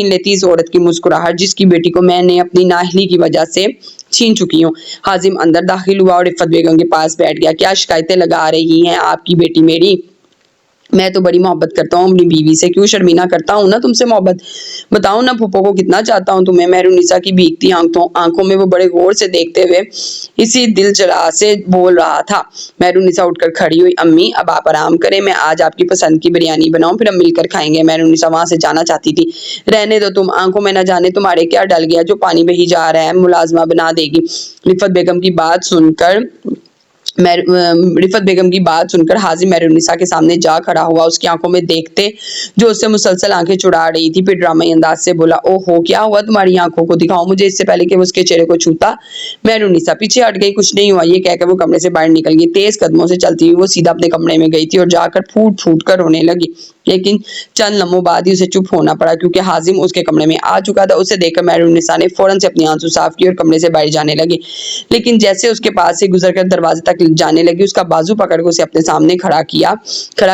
لیتی اس عورت کی مسکراہٹ جس کی بیٹی کو میں نے اپنی نااہلی کی وجہ سے چھین چکی ہوں۔ حازم اندر داخل ہوا اور رفعت بیگم کے پاس بیٹھ گیا۔ کیا شکایتیں لگا رہی ہیں آپ کی بیٹی میری؟ میں تو بڑی محبت کرتا ہوں اپنی بیوی سے۔ کیوں شرمینہ؟ کرتا ہوں نا تم سے محبت، بتاؤ نا پھوپھو کو کتنا چاہتا ہوں تمہیں۔ مہرالنساء کی بھیگتی آنکھوں میں وہ بڑے غور سے دیکھتے ہوئے اسی دل جلا سے بول رہا تھا۔ مہرالنساء اٹھ کر کھڑی ہوئی۔ امی اب آپ آرام کریں، میں آج آپ کی پسند کی بریانی بناؤں، پھر ہم مل کر کھائیں گے۔ مہرالنساء وہاں سے جانا چاہتی تھی۔ رہنے دو تم، آنکھوں میں نہ جانے تمہارے کیا ڈل گیا جو پانی بہی جا رہا ہے، ملازمہ بنا دے گی۔ رفعت بیگم کی بات سن کر حازم مہرالنساء کے سامنے جا کھڑا ہوا، اس کی آنکھوں میں دیکھتے جو اس سے مسلسل آنکھیں چڑھا رہی تھی، پھر ڈرامائی انداز سے بولا، او ہو کیا ہوا تمہاری آنکھوں کو؟ دکھاؤ مجھے۔ اس سے پہلے کہ وہ اس کے چہرے کو چھوتا مہرالنساء پیچھے ہٹ گئی۔ کچھ نہیں ہوا یہ کہہ کر وہ کمرے سے باہر نکل گئی۔ تیز قدموں سے چلتی ہوئی وہ سیدھا اپنے کمرے میں گئی تھی اور جا کر پھوٹ پھوٹ کر رونے لگی، لیکن چند لمحوں بعد ہی اسے چپ ہونا پڑا کیونکہ حازم اس کے کمرے میں آ چکا تھا۔ اسے دیکھ کر مہرالنساء نے فوراً سے اپنی آنسو صاف کی اور کمرے سے باہر جانے لگی، لیکن جیسے اس کے پاس سے گزر کر دروازے تک جانے لگی اس کا بازو پکڑ کر اسے اپنے سامنے کھڑا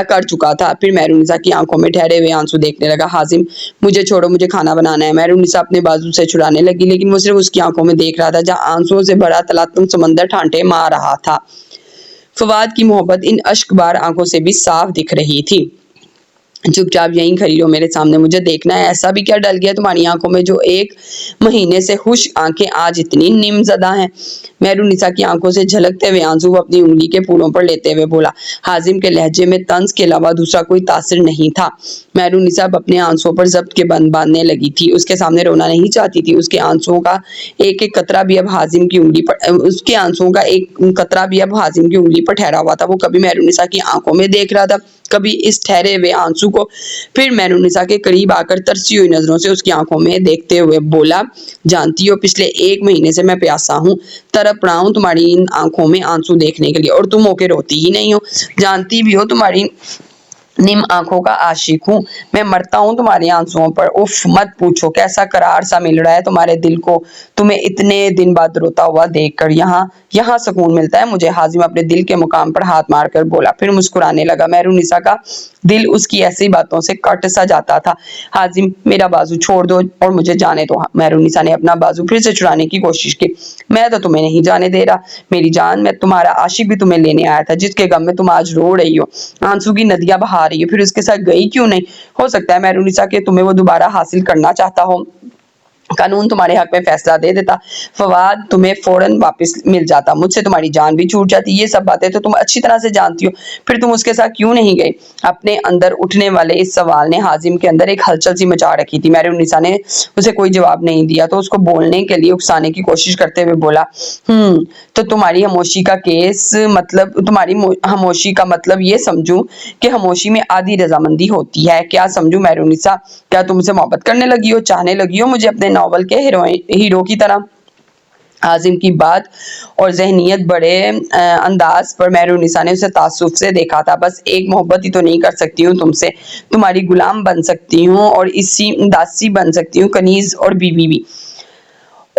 کر چکا تھا۔ پھر مہرالنساء کی آنکھوں میں ٹھہرے ہوئے آنسو دیکھنے لگا۔ حازم مجھے چھوڑو، مجھے کھانا بنانا ہے۔ مہرالنساء اپنے بازو سے چھڑانے لگی، لیکن وہ صرف اس کی آنکھوں میں دیکھ رہا تھا جہاں آنسوؤں سے بھرا تلاطم سمندر ٹھانٹے مار رہا تھا۔ فواد کی محبت ان اشک بار آنکھوں سے بھی صاف دکھ رہی تھی۔ چپ چاپ یہیں کھڑی ہو میرے سامنے، مجھے دیکھنا ہے۔ ایسا بھی کیا ڈل گیا تمہاری آنکھوں میں جو ایک مہینے سے خشک آنکھیں آج اتنی نم زدہ ہیں؟ مہرالنساء کی آنکھوں سے جھلکتے ہوئے آنسو وہ اپنی انگلی کے پھولوں پر لیتے ہوئے بولا۔ حازم کے لہجے میں طنز کے علاوہ دوسرا کوئی تاثر نہیں تھا۔ مہرالنساء اب اپنے آنسوؤں پر ضبط کے بند باندھنے لگی تھی، اس کے سامنے رونا نہیں چاہتی تھی۔ اس کے آنسوؤں کا ایک ایک قطرہ بھی اب حازم کی انگلی پر ٹھہرا ہوا تھا۔ وہ کبھی مہرالنساء کی آنکھوں میں دیکھ رہا تھا، کبھی اس ٹھہرے ہوئے آنسو کو، پھر مہرالنساء کے قریب آ کر ترسی ہوئی نظروں سے اس کی آنکھوں میں دیکھتے ہوئے بولا، جانتی ہو پچھلے 1 مہینے سے میں پیاسا ہوں، تڑپ رہا ہوں تمہاری ان آنکھوں میں آنسو دیکھنے کے لیے، اور تم ہو کے روتی ہی نہیں ہو۔ جانتی بھی ہو تمہاری نم آنکھوں کا عاشق ہوں میں، مرتا ہوں تمہارے آنسوؤں پر۔ اف مت پوچھو کیسا قرار سا مل رہا ہے تمہارے دل کو تمہیں اتنے دن بعد روتا ہوا دیکھ کر۔ یہاں سکون ملتا ہے مجھے۔ حازم اپنے دل کے مقام پر ہاتھ مار کر بولا، پھر مسکرانے لگا۔ مہرالنساء کا دل اس کی ایسی باتوں سے کٹ سا جاتا تھا۔ حازم میرا بازو چھوڑ دو اور مجھے جانے دو۔ مہرالنساء نے اپنا بازو پھر سے چھڑانے کی کوشش کی۔ میں تو تمہیں نہیں جانے دے رہا میری جان، میں تمہارا عاشق بھی تمہیں لینے آیا تھا جس کے غم میں تم آج رو رہی ہو، آنسو کی ندیاں بہا رہی ہو، پھر اس کے ساتھ گئی کیوں نہیں؟ ہو سکتا ہے مہرالنساء کہ تمہیں وہ دوبارہ حاصل کرنا چاہتا ہو، قانون تمہارے حق میں فیصلہ دے دیتا، فواد تمہیں فوراً واپس مل جاتا، مجھ سے تمہاری جان بھی چھوٹ جاتی۔ یہ سب باتیں تو تم اچھی طرح سے جانتی ہو، پھر تم اس کے ساتھ کیوں نہیں گئی؟ اپنے اندر اٹھنے والے اس سوال نے حازم کے اندر ایک ہلچل سی مچا رکھی تھی۔ مہرالنساء نے اسے کوئی جواب نہیں دیا تو اس کو بولنے کے لیے اکسانے کی کوشش کرتے ہوئے بولا، تو تمہاری خاموشی کا مطلب یہ سمجھوں کہ خاموشی میں آدھی رضامندی ہوتی ہے؟ کیا سمجھوں مہرالنساء؟ کیا تم سے محبت کرنے لگی ہو، چاہنے لگی ہو مجھے اپنے ناول کے ہیرو کی طرح؟ حازم کی بات اور ذہنیت بڑے انداز پر مہرالنساء نے اسے تعصب سے دیکھا تھا۔ بس ایک محبت ہی تو نہیں کر سکتی ہوں تم سے، تمہاری غلام بن سکتی ہوں اور اسی داسی بن سکتی ہوں، کنیز اور بیوی بھی۔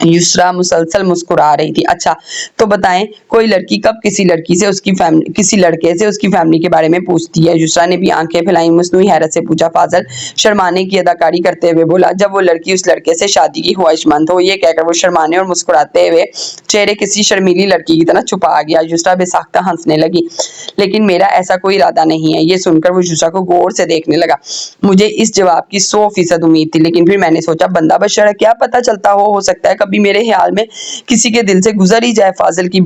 یسرا مسلسل مسکرا رہی تھی. اچھا تو بتائیں کوئی لڑکی کب کسی لڑکی سے کسی لڑکے سے اس کی فیملی کے بارے میں پوچھتی ہے؟ یسرا نے بھی آنکھیں پھیلائیں. مصنوعی حیرت سے پوچھا. فاضل شرمانے کی اداکاری کرتے ہوئے بولا. جب وہ لڑکی اس لڑکے سے شادی کی خواہش مند ہو. یہ کہہ کر وہ شرمانے اور مسکراتے ہوئے چہرے کسی شرمیلی لڑکی کی طرح چھپا گیا. یسرا بے ساختہ ہنسنے لگی. لیکن میرا ایسا کوئی ارادہ نہیں ہے. یہ سن کر وہ یسرا کو غور سے دیکھنے لگا. مجھے اس جواب کی 100% امید تھی لیکن پھر میں نے سوچا بندہ بشر ہے کیا پتہ چلتا ہو سکتا ہے کبھی میرے خیال میں کسی کے دل سے گزر ہی جائے. فاضل کی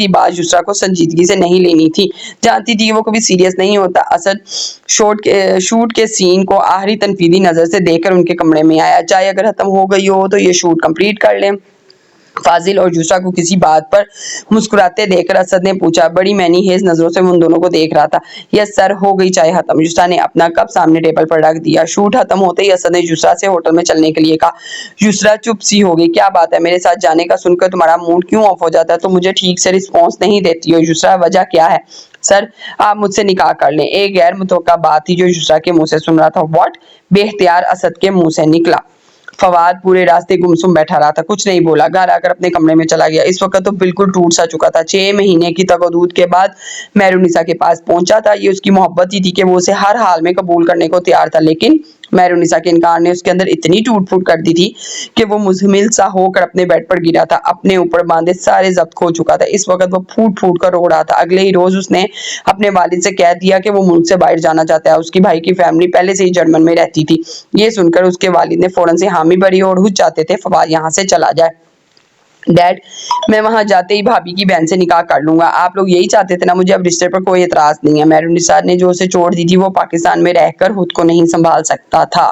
بات یسرا کو سنجیدگی سے نہیں لینی تھی. جانتی تھی کہ وہ کبھی سیریس نہیں ہوتا. اسد شوٹ کے سین کو آخری تنقیدی نظر سے دیکھ کر ان کے کمرے میں آیا. چائے اگر ختم ہو گئی ہو تو یہ شوٹ کمپلیٹ کر لیں. فاضل اور یسرا کو کسی بات پر مسکراتے دیکھ کر اسد نے پوچھا. بڑی معنی خیز نظروں سے ان دونوں کو دیکھ رہا تھا. یس سر ہو گئی چائے ختم. یسرا نے اپنا کپ سامنے ٹیبل پر رکھ دیا. شوٹ ختم ہوتے ہی اسد نے یسرا سے ہوٹل میں چلنے کے لیے کہا. یسرا چپ سی ہو گئی. کیا بات ہے میرے ساتھ جانے کا سن کر تمہارا موڈ کیوں آف ہو جاتا ہے؟ تم مجھے ٹھیک سے رسپانس نہیں دیتی ہو. یسرا وجہ کیا ہے؟ سر آپ مجھ سے نکاح کر لیں. ایک غیر متوقع بات تھی جو یسرا کے منہ سے سن رہا تھا. واٹ؟ بے اختیار اسد کے منہ سے نکلا. فواد پورے راستے گمسم بیٹھا رہا تھا. کچھ نہیں بولا. گھر آ کر اپنے کمرے میں چلا گیا. اس وقت تو بالکل ٹوٹ سا چکا تھا. 6 مہینے کی تگ و دود کے بعد مہرونسا کے پاس پہنچا تھا. یہ اس کی محبت ہی تھی کہ وہ اسے ہر حال میں قبول کرنے کو تیار تھا. لیکن مہرونسا کے انکار نے اس کے اندر اتنی ٹوٹ پھوٹ کر دی تھی کہ وہ مزمل سا ہو کر اپنے بیڈ پر گرا تھا. اپنے اوپر باندھے سارے ضبط کھو چکا تھا. اس وقت وہ پھوٹ پھوٹ کر رو رہا تھا. اگلے ہی روز اس نے اپنے والد سے کہہ دیا کہ وہ ملک سے باہر جانا چاہتا ہے. اس کی بھائی کی فیملی پہلے سے ہی جرمن میں رہتی تھی. یہ سن کر اس کے والد نے فوراً سے حامی بھری اور وہ چاہتے تھے فواد یہاں سے چلا جائے. ڈیڈ میں وہاں جاتے ہی بھابھی کی بہن سے نکاح کر لوں گا. آپ لوگ یہی چاہتے تھے نا. مجھے اب رشتے پر کوئی اعتراض نہیں ہے. مہرونسا نے جو اسے چھوڑ دی تھی وہ پاکستان میں رہ کر خود کو نہیں سنبھال سکتا تھا.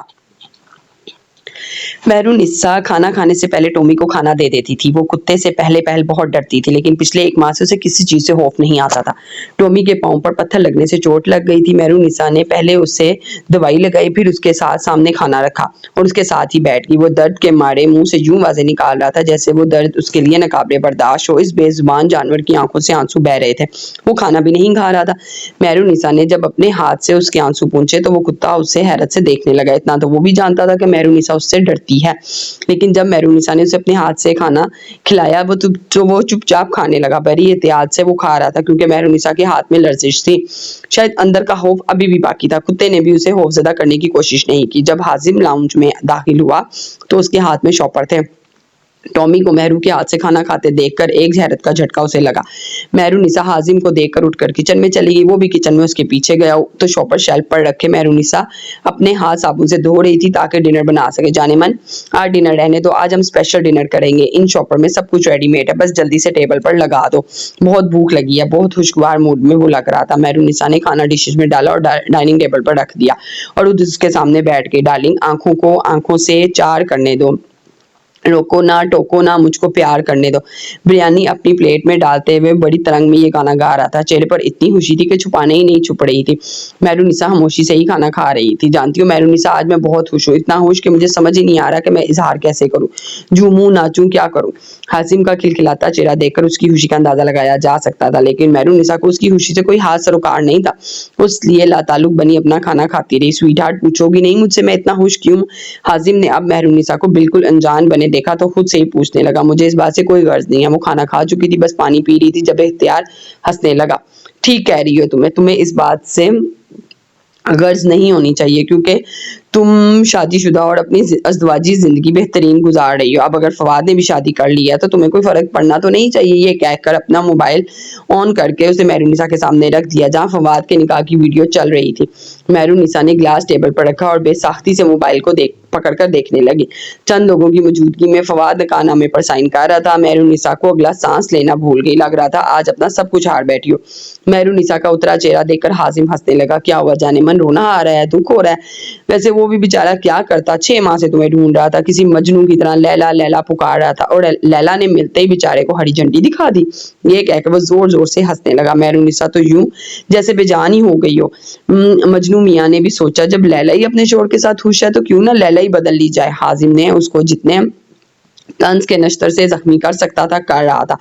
مہرونسا کھانا کھانے سے پہلے ٹومی کو کھانا دے دیتی تھی. وہ کتے سے پہلے بہت ڈرتی تھی لیکن پچھلے 1 ماہ سے اسے کسی چیز سے خوف نہیں آتا تھا. ٹومی کے پاؤں پر پتھر لگنے سے چوٹ لگ گئی تھی. مہرونسا نے پہلے اسے دوائی لگائی پھر اس کے سامنے کھانا رکھا اور اس کے ساتھ ہی بیٹھ گئی. وہ درد کے مارے منہ سے یوں آوازیں نکال رہا تھا جیسے وہ درد اس کے لیے ناقابل برداشت ہو. اس بے زبان جانور کی آنکھوں سے آنسو بہہ رہے تھے. وہ کھانا بھی نہیں کھا رہا تھا. مہرونسا نے جب اپنے ہاتھ سے اس کے آنسو پونچھے تو وہ کتا اسے حیرت سے دیکھنے لگا. اتنا تو وہ بھی جانتا تھا کہ مہرونسا اس سے ڈرتی ہے. لیکن جب مہرونسا نے اسے اپنے ہاتھ سے کھانا کھلایا تو وہ چپ چاپ کھانے لگا. بڑی احتیاط سے وہ کھا رہا تھا کیونکہ مہرونسا کے ہاتھ میں لرزش تھی. شاید اندر کا خوف ابھی بھی باقی تھا. کتے نے بھی اسے خوفزدہ کرنے کی کوشش نہیں کی. جب حازم لاؤنج میں داخل ہوا تو اس کے ہاتھ میں شاپر تھے. ٹومی کو مہرو کے ہاتھ سے کھانا کھاتے دیکھ کر ایک حیرت کا جھٹکا اسے لگا. مہرونسا حازم کو دیکھ کر اٹھ کر کچن میں چلی گئی. وہ بھی کچن میں اس کے پیچھے گیا تو شاپر شیلف پر رکھے مہرونسا اپنے ہاتھ صابن سے دھو رہی تھی تاکہ ڈنر بنا سکے. جانے من آج ڈنر رہنے دو. آج ہم اسپیشل ڈنر کریں گے. ان شاپر میں سب کچھ ریڈی میڈ ہے. بس جلدی سے ٹیبل پر لگا دو. بہت بھوک لگی ہے. بہت خوشگوار موڈ میں وہ لگ رہا تھا. مہرونسا نے کھانا ڈشز میں ڈالا اور ڈائننگ ٹیبل پر رکھ دیا اور اس کے سامنے بیٹھ گئی. ڈارلنگ آنکھوں کو آنکھوں سے چار کرنے دو. روکو نہ ٹوکو نہ مجھ کو پیار کرنے دو. بریانی اپنی پلیٹ میں ڈالتے ہوئے بڑی ترنگ میں یہ گانا گا رہا تھا. چہرے پر اتنی خوشی تھی کہ چھپانے ہی نہیں چھپ رہی تھی. مہرونسا خاموشی سے ہی کھانا کھا رہی تھی. جانتی ہو مہرونسا آج میں بہت خوش ہوں. اتنا خوش کہ مجھے سمجھ ہی نہیں آ رہا کہ میں اظہار کیسے کروں. جھوموں ناچوں کیا کروں. حازم کا کھلکھلاتا چہرہ دیکھ کر اس کی خوشی کا اندازہ لگایا جا سکتا تھا لیکن مہرونسا کو اس کی خوشی سے کوئی ہاتھ سروکار نہیں تھا. اس لیے لاتعلق بنی اپنا کھانا کھاتی رہی. سویٹ ہارٹ پوچھو گی نہیں مجھ سے میں اتنا خوش کیوں؟ حازم نے اب مہرونسا کو بالکل انجان بنے دیکھا تو خود سے ہی پوچھنے لگا. مجھے اس بات سے کوئی غرض نہیں ہے. وہ کھانا کھا چکی تھی بس پانی پی رہی تھی. جب اختیار ہنسنے لگا. ٹھیک کہہ رہی ہو تمہیں اس بات سے غرض نہیں ہونی چاہیے کیونکہ تم شادی شدہ اور اپنی ازدواجی زندگی بہترین گزار رہی ہو. اب اگر فواد نے بھی شادی کر لی ہے تو تمہیں کوئی فرق پڑنا تو نہیں چاہیے. یہ کہہ کر اپنا موبائل آن کر کے اسے مہرونسا کے سامنے رکھ دیا جہاں فواد کے نکاح کی ویڈیو چل رہی تھی. مہرونسا نے گلاس ٹیبل پر رکھا اور بے ساختی سے موبائل کو پکڑ کر دیکھنے لگی. چند لوگوں کی موجودگی میں فواد نکاح نامے پر سائن کر رہا تھا. مہرونسا کو اگلا سانس لینا بھول گئی. لگ رہا تھا آج اپنا سب کچھ ہار بیٹھی ہو. مہرونسا کا اترا چہرہ دیکھ کر حازم ہنسنے لگا. کیا ہوا جانے من رونا آ رہا ہے دکھ ہو رہا ہے؟ ویسے وہ بھی بیچارہ کیا کرتا. 6 ماہ سے تمہیں ڈھونڈ رہا تھا. کسی مجنون کی طرح لیلا لیلا پکار رہا تھا اور لیلا نے ملتے ہی بیچارے کو ہری جھنڈی دکھا دی. یہ کہہ کے وہ زور زور سے ہنسنے لگا. مہرونسا تو یوں جیسے بے جان ہی ہو گئی ہو. مجنو میاں نے بھی سوچا جب لیلا ہی اپنے شوہر کے ساتھ خوش ہے تو کیوں نہ لیلا ہی بدل لی جائے. حازم نے اس کو جتنے طنز کے نشتر سے زخمی کر سکتا تھا کر رہا تھا.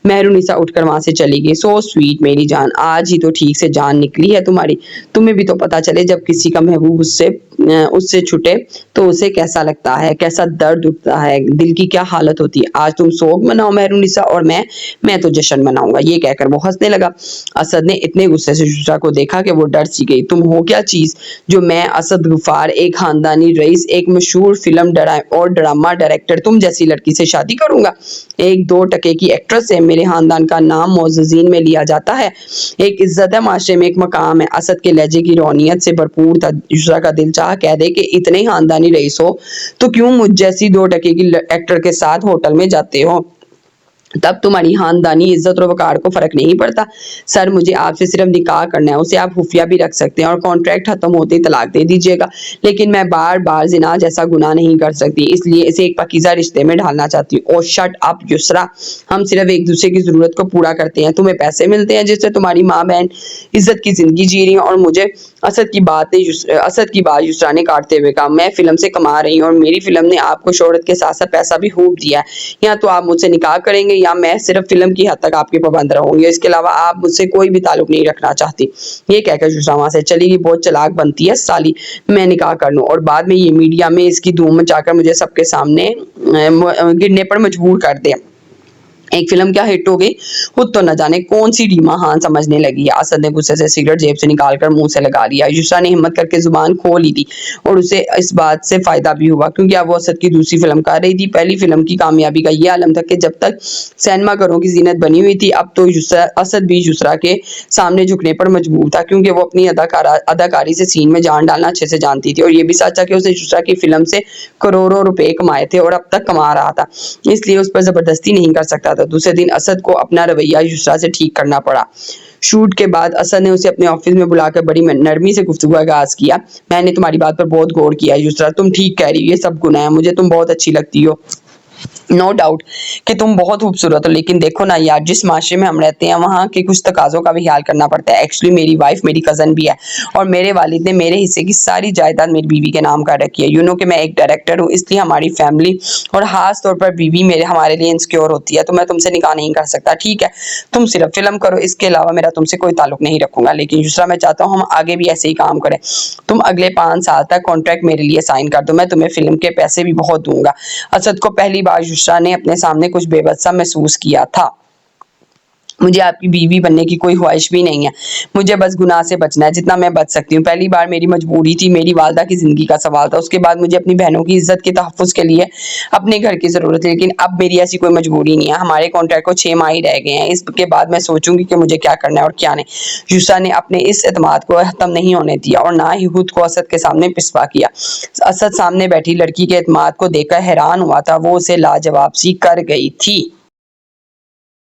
مہرونسا اٹھ کر وہاں سے چلی گئی. سو سویٹ میری جان. آج ہی تو ٹھیک سے جان نکلی ہے تمہاری. تمہیں بھی تو پتا چلے جب کسی کا محبوب اس سے اس سے چھٹے تو اسے کیسا لگتا ہے, کیسا درد اٹھتا ہے, دل کی کیا حالت ہوتی ہے. آج تم سوگ مناؤ مہرونیسا اور میں تو جشن مناؤں گا. یہ کہہ کر وہ ہنسنے لگا. اسد نے اتنے غصے سے یسریٰ کو دیکھا کہ وہ ڈر سی گئی. تم ہو کیا چیز جو میں اسد غفار, ایک خاندانی رئیس, ایک مشہور فلم اور ڈرامہ ڈائریکٹر, تم جیسی لڑکی سے شادی کروں گا؟ ایک 2 ٹکے کی ایکٹریس سے میرے خاندان کا نام معززین میں لیا جاتا ہے, ایک عزت ہے, معاشرے میں ایک مقام ہے. اسد کے لہجے کی رونیت سے بھرپور تھا. یسریٰ کا دل چاہا کہہ دے کہ اتنے خاندانی رئیس ہو تو کیوں مجھ جیسی 2 ٹکے کی ایکٹر کے ساتھ ہوٹل میں جاتے ہو؟ تب تمہاری خاندانی عزت اور وقار کو فرق نہیں پڑتا. سر مجھے آپ سے صرف نکاح کرنا ہے, اسے آپ خفیہ بھی رکھ سکتے ہیں اور کانٹریکٹ ختم ہوتے ہی طلاق دے دیجیے گا, لیکن میں بار بار زنا جیسا گناہ نہیں کر سکتی, اس لیے اسے ایک پاکیزہ رشتے میں ڈھالنا چاہتی ہوں. اور شٹ اپ یسریٰ, ہم صرف ایک دوسرے کی ضرورت کو پورا کرتے ہیں. تمہیں پیسے ملتے ہیں جس سے تمہاری ماں بہن عزت کی زندگی جی رہی ہیں, اور مجھے اسد کی بات یسریٰ نے کاٹتے ہوئے کہا, میں فلم سے کما رہی ہوں اور میری فلم نے آپ کو شہرت کے ساتھ ساتھ پیسہ بھی خوب دیا ہے. یا تو آپ مجھ سے نکاح کریں گے یا میں صرف فلم کی حد تک آپ کے پابند رہوں گی, اس کے علاوہ آپ مجھ سے کوئی بھی تعلق نہیں رکھنا چاہتی. یہ کہہ کر یسریٰ وہاں سے چلی گئی. بہت چلاک بنتی ہے سالی, میں نکاح کر لوں اور بعد میں یہ میڈیا میں اس کی دھوم مچا کر مجھے سب کے سامنے گرنے پر مجبور کر دے. ایک فلم کیا ہٹ ہو گئی, خود تو نہ جانے کون سی ڈیما ہان سمجھنے لگی ہے. اسد نے غصے سے سگریٹ جیب سے نکال کر منہ سے لگا لیا. یسریٰ نے ہمت کر کے زبان کھول لی تھی اور اسے اس بات سے فائدہ بھی ہوا کیونکہ اب وہ اسد کی دوسری فلم کر رہی تھی. پہلی فلم کی کامیابی کا یہ عالم تھا کہ جب تک سینما گھروں کی زینت بنی ہوئی تھی, اب تو اسد بھی یسریٰ کے سامنے جھکنے پر مجبور تھا کیونکہ وہ اپنی اداکاری سے سین میں جان ڈالنا اچھے سے جانتی تھی, اور یہ بھی سچ تھا کہ اسے یسریٰ کی فلم سے کروڑوں روپے کمائے تھے اور اب تک کما رہا تھا, اس لیے اس پر زبردستی نہیں کر سکتا تھا. دوسرے دن اسد کو اپنا رویہ یسریٰ سے ٹھیک کرنا پڑا. شوٹ کے بعد اسد نے اسے اپنے آفس میں بلا کر بڑی نرمی سے گفتگو کا آغاز کیا. میں نے تمہاری بات پر بہت غور کیا یسریٰ, تم ٹھیک کہہ رہی ہو, یہ سب گناہ ہے. مجھے تم بہت اچھی لگتی ہو, نو ڈاؤٹ کہ تم بہت خوبصورت ہو, لیکن دیکھو نا یار, جس معاشرے میں ہم رہتے ہیں وہاں کے کچھ تقاضوں کا بھی خیال کرنا پڑتا ہے. ایکچولی میری وائف میری کزن بھی ہے اور میرے والد نے میرے حصے کی ساری جائیداد میری بیوی کے نام کر رکھی ہے. یو نو کہ میں ایک ڈائریکٹر ہوں, اس لیے ہماری فیملی اور خاص طور پر بیوی ہمارے لیے انسیکیور ہوتی ہے, تو میں تم سے نکاح نہیں کر سکتا. ٹھیک ہے, تم صرف فلم کرو, اس کے علاوہ میرا تم سے کوئی تعلق نہیں رکھوں گا. لیکن یسریٰ میں چاہتا ہوں ہم آگے بھی ایسے ہی کام کریں. تم اگلے 5 سال تک کانٹریکٹ میرے لیے سائن کر دو, میں تمہیں فلم کے پیسے بھی بہت دوں گا. اسد کو پہلی بار یسریٰ نے اپنے سامنے کچھ بے بس سا محسوس کیا تھا. مجھے آپ کی بیوی بننے کی کوئی خواہش بھی نہیں ہے, مجھے بس گناہ سے بچنا ہے جتنا میں بچ سکتی ہوں. پہلی بار میری مجبوری تھی, میری والدہ کی زندگی کا سوال تھا, اس کے بعد مجھے اپنی بہنوں کی عزت کے تحفظ کے لیے اپنے گھر کی ضرورت ہے, لیکن اب میری ایسی کوئی مجبوری نہیں ہے. ہمارے کانٹریکٹ کو 6 ماہ ہی رہ گئے ہیں, اس کے بعد میں سوچوں گی کہ مجھے کیا کرنا ہے اور کیا نہیں. یسریٰ نے اپنے اس اعتماد کو ختم نہیں ہونے دیا اور نہ ہی خود کو اسد کے سامنے پسپا کیا. اسد سامنے بیٹھی لڑکی کے اعتماد کو دیکھ کر حیران ہوا تھا, وہ اسے لاجواب سی کر گئی تھی.